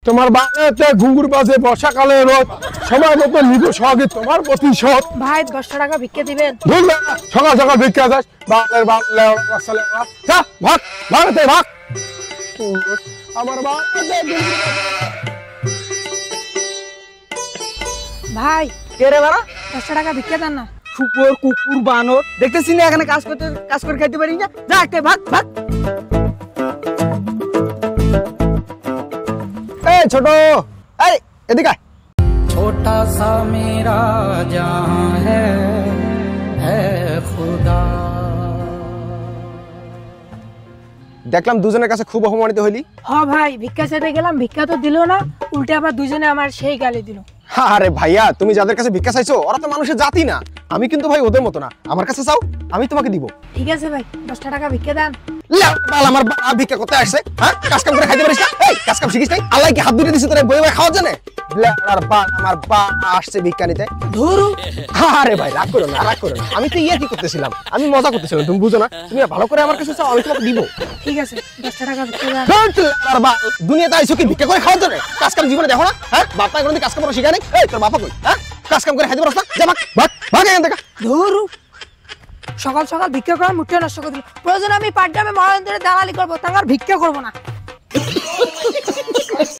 তোমার বাড়িতে ঘুঙুর বাজে বর্ষাকালে রোদ সময় মতো নিব সহজে তোমার প্রতিশোধ। ভাই 10 টাকা ভিক্ষা দিবেন? সকাল সকাল ভিক্ষা যাস বাপের বাপ যা ভাগ ভাগতে ভাগ। আমার ভাই কে রে বাড়া? 10 টাকা ভিক্ষা দেন না। শুকর কুকুর বানর দেখতেছি না এখানে কাজ করে খাইতে পারি না, যা একটা ভাগ ভাগ। এই ছোট এই এদিকে আয়। छोटा सा मेरा जहां है खुदा। দেখলাম দুজনের কাছে খুব অপমানিত হইলি। ভাই ভিক্ষা চাইতে গেলাম, ভিক্ষা তো দিল না, উল্টে আবার দুজনে আমার সেই গালি দিল। আরে ভাইয়া তুমি যাদের কাছে ভিক্ষা চাইছো ওরা তো মানুষের জাতি না, আমি কিন্তু ভাই ওদের মতো না, আমার কাছে চাও আমি তোমাকে দিব। ঠিক আছে ভাই 10 টাকা ভিক্ষা দেন। আমার ভিক্ষা করতে আসছে, হ্যাঁ কাজ কাম করে খাইতে পারিস না? এই কাজ কাম শিখিস নাই? আল্লাহ কি হাত ধরে দিছে তোরে বই বই খাওয়ার জন্য? আমার বা আসছে ভিক্ষা নিতে। ধরু আরে ভাই রাগ করো না, রাগ করো না, আমি তো কি করতেছিলাম, আমি মজা করতেছিলাম, তুমি বুঝো না? তুমি ভালো করে আমার কাছে চাও আমি তোমাকে দিব। ঠিক আছে 10 টাকা ভিক্ষা দেন। দুনিয়াতে আইছো কি ভিক্ষা করে খাওয়ার জন্য? কাজ কাম জীবনে দেখো না? হ্যাঁ বাপ মা কোনদিন কাজ কাম শিখায় নাই? এই তোর বাবা কই? হ্যাঁ কাজ কাম করে খাইতে পারছ না? যা ভাগ ভাগ ভাগ এখান থেকে। ধরু সকাল সকাল ভিক্ষা করার মুঠে নষ্ট করে দিল। প্রয়োজন আমি পাটগ্রামে মহাজনদের দালালি করবো, তার ভিক্ষা করবো না।